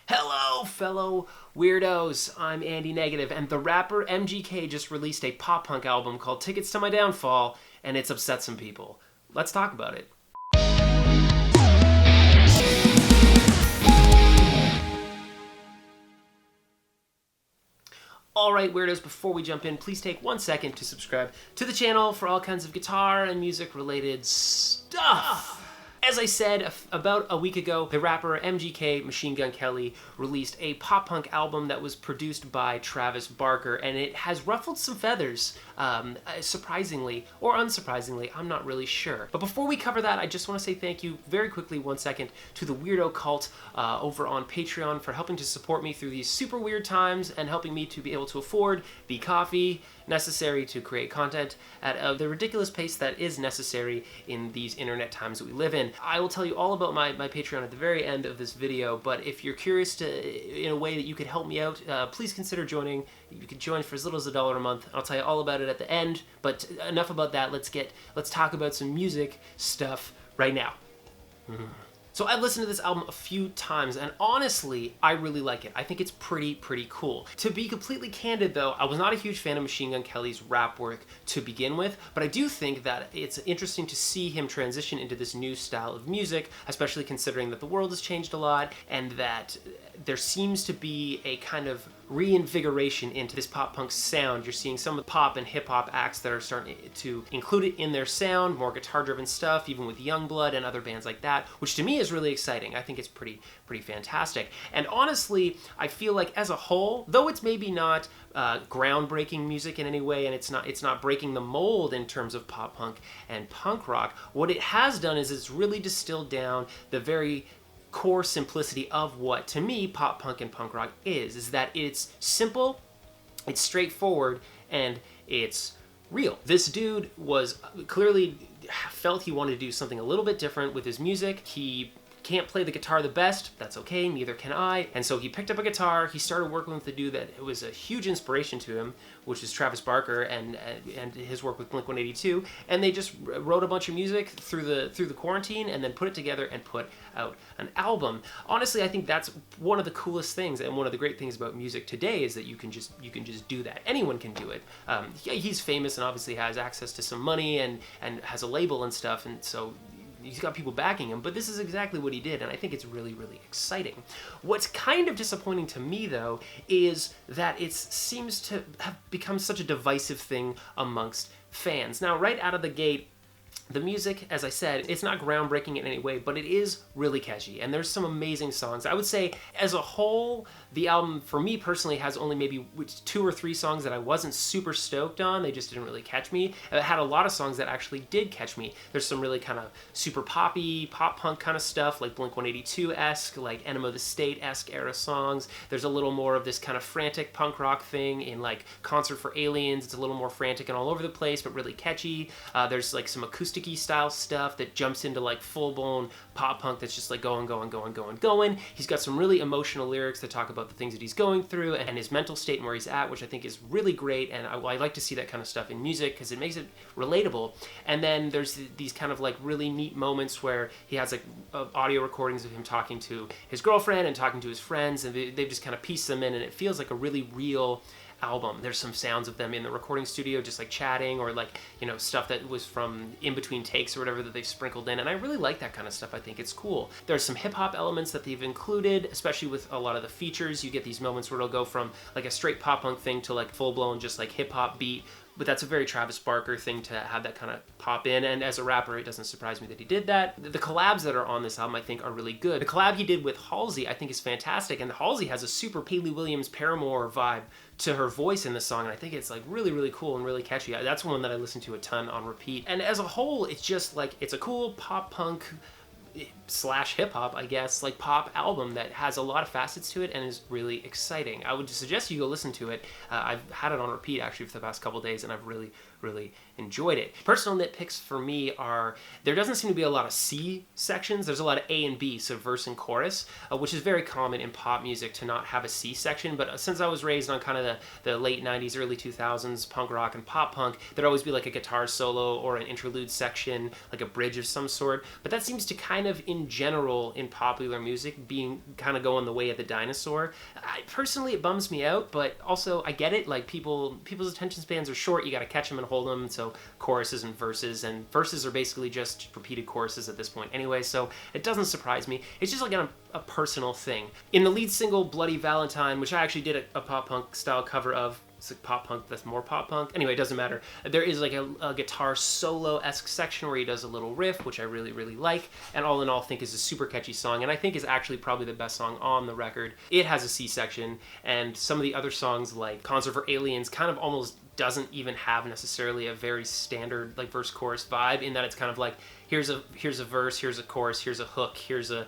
Hello, fellow weirdos. I'm Andy Negative, and the rapper MGK just released a pop-punk album called Tickets to My Downfall, and it's upset some people. Let's talk about it. Alright, weirdos, before we jump in, please take 1 second to subscribe to the channel for all kinds of guitar and music-related stuff. As I said about a week ago, the rapper MGK, Machine Gun Kelly, released a pop-punk album that was produced by Travis Barker, and it has ruffled some feathers, surprisingly, or unsurprisingly, I'm not really sure. But before we cover that, I just want to say thank you, very quickly, 1 second, to the Weirdo Cult over on Patreon for helping to support me through these super weird times and helping me to be able to afford the coffee necessary to create content at the ridiculous pace that is necessary in these internet times that we live in. I will tell you all about my Patreon at the very end of this video, but if you're curious in a way that you could help me out, please consider joining. You can join for as little as $1 a month. I'll tell you all about it at the end, but enough about that. Let's talk about some music stuff right now. So I've listened to this album a few times, and honestly, I really like it. I think it's pretty cool. To be completely candid though, I was not a huge fan of Machine Gun Kelly's rap work to begin with, but I do think that it's interesting to see him transition into this new style of music, especially considering that the world has changed a lot, and that there seems to be a kind of reinvigoration into this pop-punk sound. You're seeing some of the pop and hip-hop acts that are starting to include it in their sound, more guitar-driven stuff, even with Youngblood and other bands like that, which to me is really exciting. I think it's pretty fantastic. And honestly, I feel like as a whole, though it's maybe not groundbreaking music in any way, and it's not breaking the mold in terms of pop-punk and punk rock, what it has done is it's really distilled down the very core simplicity of what, to me, pop punk and punk rock is that it's simple, it's straightforward, and it's real. This dude was clearly felt he wanted to do something a little bit different with his music. He can't play the guitar the best, that's okay, neither can I. And so he picked up a guitar, he started working with the dude that it was a huge inspiration to him, which is Travis Barker and his work with Blink-182, and they just wrote a bunch of music through the quarantine and then put it together and put out an album. Honestly, I think that's one of the coolest things, and one of the great things about music today is that you can just do that. Anyone can do it. He's famous and obviously has access to some money and has a label and stuff, and so he's got people backing him, but this is exactly what he did, and I think it's really exciting. What's kind of disappointing to me, though, is that it seems to have become such a divisive thing amongst fans. Now, right out of the gate, the music, as I said, it's not groundbreaking in any way, but it is really catchy, and there's some amazing songs. I would say, as a whole, the album, for me personally, has only maybe 2 or 3 songs that I wasn't super stoked on. They just didn't really catch me. It had a lot of songs that actually did catch me. There's some really kind of super poppy, pop-punk kind of stuff, like Blink-182-esque, like Enema of the State-esque era songs. There's a little more of this kind of frantic punk rock thing in, like, Concert for Aliens. It's a little more frantic and all over the place, but really catchy. There's, like, some acoustic style stuff that jumps into like full-blown pop punk that's just like going. He's got some really emotional lyrics that talk about the things that he's going through and his mental state and where he's at, which I think is really great, and I like to see that kind of stuff in music because it makes it relatable. And then there's these kind of like really neat moments where he has like audio recordings of him talking to his girlfriend and talking to his friends, and they've just kind of pieced them in, and it feels like a really real album. There's some sounds of them in the recording studio just like chatting, or like, you know, stuff that was from in between takes or whatever that they've sprinkled in, and I really like that kind of stuff. I think it's cool. There's some hip-hop elements that they've included, especially with a lot of the features. You get these moments where it'll go from like a straight pop-punk thing to like full-blown just like hip-hop beat, but that's a very Travis Barker thing to have that kind of pop in, and as a rapper, it doesn't surprise me that he did that. The collabs that are on this album, I think, are really good. The collab he did with Halsey, I think, is fantastic, and Halsey has a super Paley Williams Paramore vibe to her voice in the song, and I think it's like really cool and really catchy. That's one that I listen to a ton on repeat. And as a whole, it's just like, it's a cool pop-punk / hip-hop, I guess, like pop album that has a lot of facets to it and is really exciting. I would suggest you go listen to it. I've had it on repeat actually for the past couple days, and I've really really enjoyed it. Personal nitpicks for me are there doesn't seem to be a lot of C sections. There's a lot of A and B, so verse and chorus, which is very common in pop music to not have a C section. But since I was raised on kind of the late 90s, early 2000s punk rock and pop punk, there'd always be like a guitar solo or an interlude section, like a bridge of some sort. But that seems to kind of, in general, in popular music, being kind of going the way of the dinosaur. Personally, it bums me out, but also I get it. Like people's attention spans are short. You got to catch them and hold them. So choruses and verses are basically just repeated choruses at this point anyway. So it doesn't surprise me. It's just like a personal thing. In the lead single Bloody Valentine, which I actually did a pop punk style cover of. It's like pop punk that's more pop punk. Anyway, it doesn't matter. There is like a guitar solo-esque section where he does a little riff, which I really, really like. And all in all, think is a super catchy song. And I think is actually probably the best song on the record. It has a C section. And some of the other songs like Concert for Aliens kind of almost doesn't even have necessarily a very standard like verse chorus vibe, in that it's kind of like here's a verse, here's a chorus, here's a hook, here's a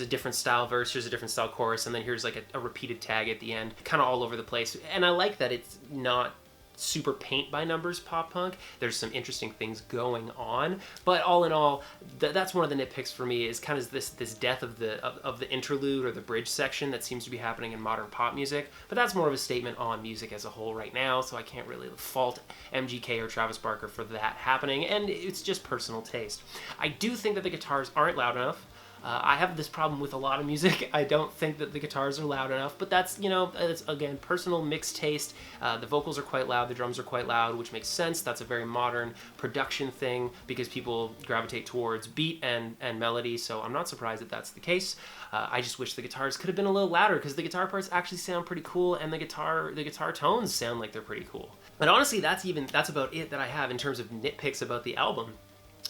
different style verse, here's a different style chorus, and then here's like a repeated tag at the end, kind of all over the place. And I like that it's not super paint by numbers pop punk. There's some interesting things going on, but all in all, that's one of the nitpicks for me, is kind of this death of the interlude or the bridge section that seems to be happening in modern pop music. But that's more of a statement on music as a whole right now, so I can't really fault MGK or Travis Barker for that happening, and it's just personal taste. I do think that the guitars aren't loud enough. I have this problem with a lot of music. I don't think that the guitars are loud enough, but that's, it's, again, personal mixed taste. The vocals are quite loud, the drums are quite loud, which makes sense. That's a very modern production thing because people gravitate towards beat and melody, so I'm not surprised that that's the case. I just wish the guitars could have been a little louder, because the guitar parts actually sound pretty cool, and the guitar tones sound like they're pretty cool. But honestly, that's about it that I have in terms of nitpicks about the album.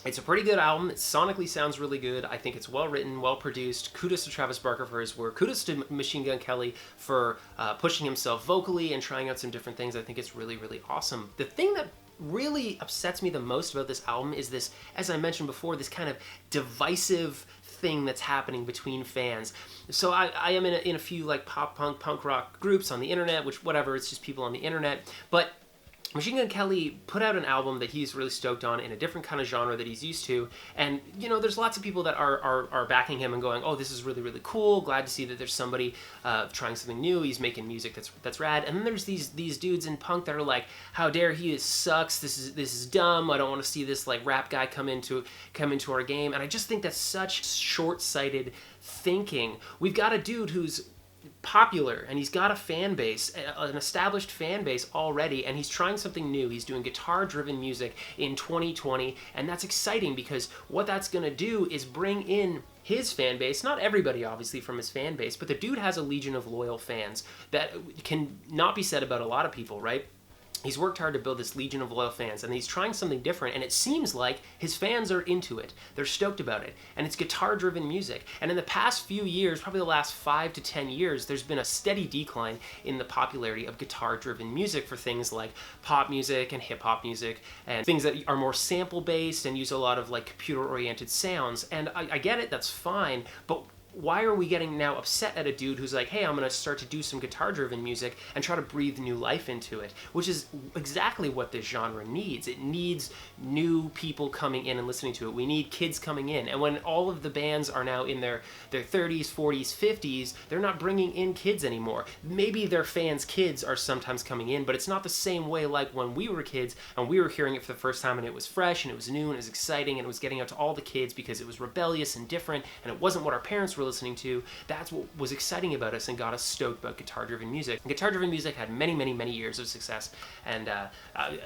It's a pretty good album. It sonically sounds really good. I think it's well written, well produced. Kudos to Travis Barker for his work. Kudos to Machine Gun Kelly for pushing himself vocally and trying out some different things. I think it's really, really awesome. The thing that really upsets me the most about this album is this, as I mentioned before, this kind of divisive thing that's happening between fans. So I am in a few like pop punk, punk rock groups on the internet, which whatever, it's just people on the internet. But Machine Gun Kelly put out an album that he's really stoked on in a different kind of genre that he's used to, and there's lots of people that are backing him and going, oh, this is really, really cool, glad to see that there's somebody trying something new, he's making music that's rad. And then there's these dudes in punk that are like, how dare he, sucks, this is dumb, I don't want to see this like rap guy come into our game. And I just think that's such short-sighted thinking. We've got a dude who's popular and he's got a fan base, an established fan base already, and he's trying something new. He's doing guitar-driven music in 2020, and that's exciting because what that's going to do is bring in his fan base, not everybody obviously from his fan base, but the dude has a legion of loyal fans that can not be said about a lot of people, right? He's worked hard to build this legion of loyal fans, and he's trying something different, and it seems like his fans are into it. They're stoked about it, and it's guitar-driven music. And in the past few years, probably the last 5 to 10 years, there's been a steady decline in the popularity of guitar-driven music for things like pop music and hip-hop music, and things that are more sample-based and use a lot of like computer-oriented sounds. And I get it, that's fine, but why are we getting now upset at a dude who's like, hey, I'm going to start to do some guitar-driven music and try to breathe new life into it, which is exactly what this genre needs. It needs new people coming in and listening to it. We need kids coming in. And when all of the bands are now in their 30s, 40s, 50s, they're not bringing in kids anymore. Maybe their fans' kids are sometimes coming in, but it's not the same way like when we were kids and we were hearing it for the first time and it was fresh and it was new and it was exciting and it was getting out to all the kids because it was rebellious and different and it wasn't what our parents were listening to. That's what was exciting about us and got us stoked about guitar-driven music. And guitar-driven music had many, many, many years of success, and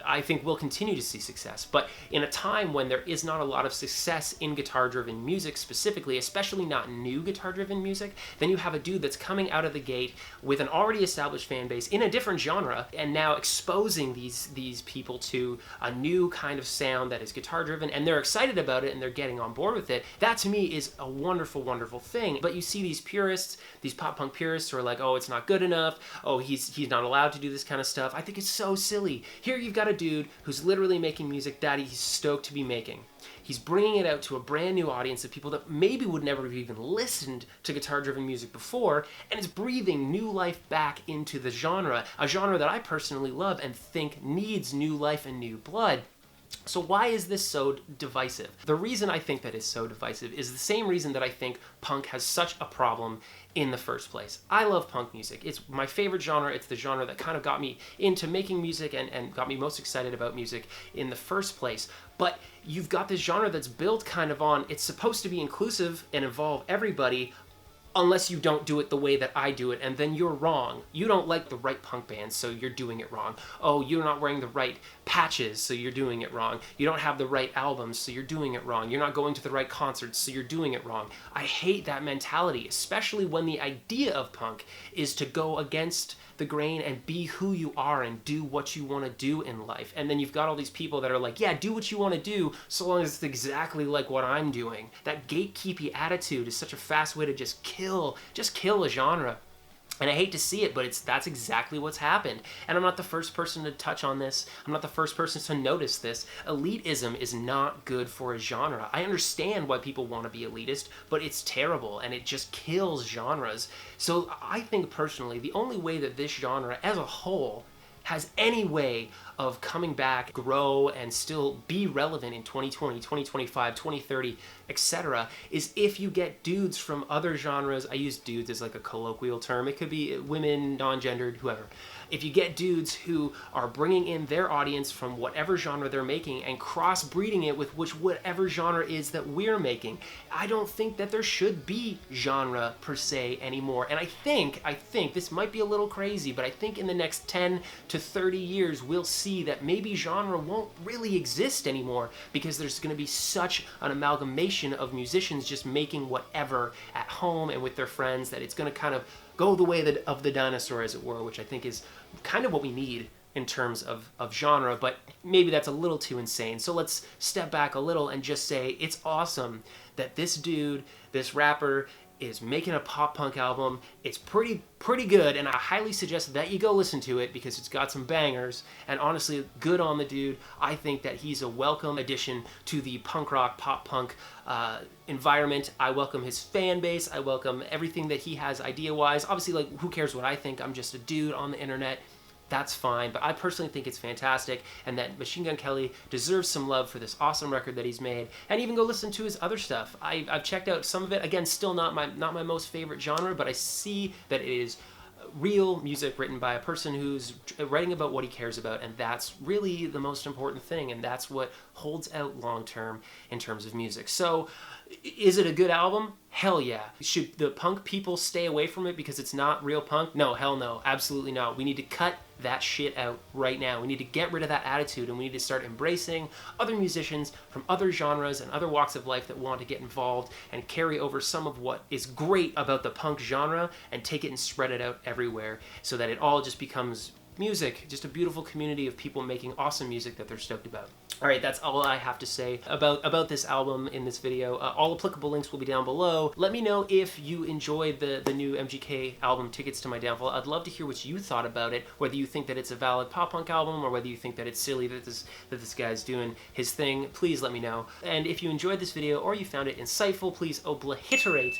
I think we'll continue to see success. But in a time when there is not a lot of success in guitar-driven music specifically, especially not new guitar-driven music, then you have a dude that's coming out of the gate with an already established fan base in a different genre, and now exposing these people to a new kind of sound that is guitar-driven, and they're excited about it and they're getting on board with it. That to me is a wonderful, wonderful thing. But you see these purists, these pop punk purists who are like, oh, it's not good enough, oh, he's not allowed to do this kind of stuff. I think it's so silly. Here you've got a dude who's literally making music that he's stoked to be making. He's bringing it out to a brand new audience of people that maybe would never have even listened to guitar-driven music before, and it's breathing new life back into the genre, a genre that I personally love and think needs new life and new blood. So why is this so divisive? The reason I think that it's so divisive is the same reason that I think punk has such a problem in the first place. I love punk music. It's my favorite genre. It's the genre that kind of got me into making music and got me most excited about music in the first place. But you've got this genre that's built kind of on, it's supposed to be inclusive and involve everybody, unless you don't do it the way that I do it, and then you're wrong. You don't like the right punk bands, so you're doing it wrong. Oh, you're not wearing the right patches, so you're doing it wrong. You don't have the right albums, so you're doing it wrong. You're not going to the right concerts, so you're doing it wrong. I hate that mentality, especially when the idea of punk is to go against the grain and be who you are and do what you want to do in life. And then you've got all these people that are like, yeah, do what you want to do so long as it's exactly like what I'm doing. That gatekeepy attitude is such a fast way to just kill a genre. And I hate to see it, but that's exactly what's happened. And I'm not the first person to touch on this. I'm not the first person to notice this. Elitism is not good for a genre. I understand why people want to be elitist, but it's terrible and it just kills genres. So I think personally, the only way that this genre as a whole has any way of coming back, grow, and still be relevant in 2020, 2025, 2030, etc., is if you get dudes from other genres. I use dudes as like a colloquial term. It could be women, non-gendered, whoever. If you get dudes who are bringing in their audience from whatever genre they're making and cross-breeding it with whatever genre is that we're making, I don't think that there should be genre per se anymore. And I think, this might be a little crazy, but I think in the next 10 to 30 years, we'll see that maybe genre won't really exist anymore because there's going to be such an amalgamation of musicians just making whatever at home and with their friends that it's going to kind of go the way of the dinosaur, as it were, which I think is kind of what we need in terms of genre, but maybe that's a little too insane. So let's step back a little and just say it's awesome that this dude, this rapper, is making a pop punk album. It's pretty good, and I highly suggest that you go listen to it because it's got some bangers, and honestly, good on the dude. I think that he's a welcome addition to the punk rock, pop punk environment. I welcome his fan base. I welcome everything that he has idea-wise. Obviously, like, who cares what I think? I'm just a dude on the internet. That's fine, but I personally think it's fantastic, and that Machine Gun Kelly deserves some love for this awesome record that he's made, and even go listen to his other stuff. I've checked out some of it. Again, still not my most favorite genre, but I see that it is real music written by a person who's writing about what he cares about, and that's really the most important thing, and that's what holds out long term in terms of music. So, is it a good album? Hell yeah. Should the punk people stay away from it because it's not real punk? No, hell no. Absolutely not. We need to cut that shit out right now. We need to get rid of that attitude, and we need to start embracing other musicians from other genres and other walks of life that want to get involved and carry over some of what is great about the punk genre and take it and spread it out everywhere so that it all just becomes music, just a beautiful community of people making awesome music that they're stoked about. All right, that's all I have to say about this album in this video. All applicable links will be down below. Let me know if you enjoyed the new MGK album, Tickets to My Downfall. I'd love to hear what you thought about it, whether you think that it's a valid pop-punk album or whether you think that it's silly that this guy's doing his thing. Please let me know. And if you enjoyed this video or you found it insightful, please obliterate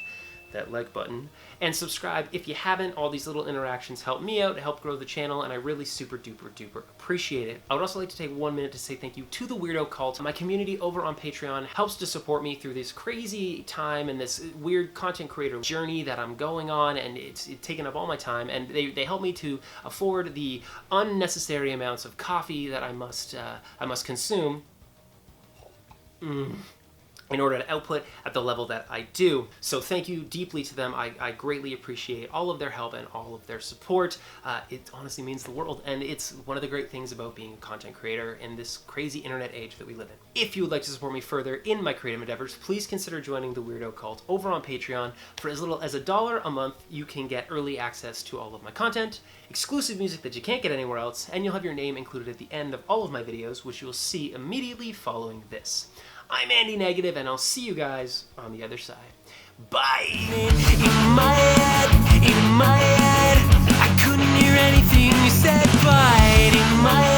that like button and subscribe if you haven't. All these little interactions help me out, help grow the channel, and I really super duper appreciate it. I would also like to take 1 minute to say thank you to the Weirdo Cult. My community over on Patreon helps to support me through this crazy time and this weird content creator journey that I'm going on, and it's taken up all my time, and they help me to afford the unnecessary amounts of coffee that I must consume in order to output at the level that I do. So thank you deeply to them. I greatly appreciate all of their help and all of their support. It honestly means the world, and it's one of the great things about being a content creator in this crazy internet age that we live in. If you would like to support me further in my creative endeavors, please consider joining the Weirdo Cult over on Patreon. For as little as $1 a month, you can get early access to all of my content, exclusive music that you can't get anywhere else, and you'll have your name included at the end of all of my videos, which you'll see immediately following this. I'm Andy Negative, and I'll see you guys on the other side. Bye! In my head, I couldn't hear anything you said, but in my head.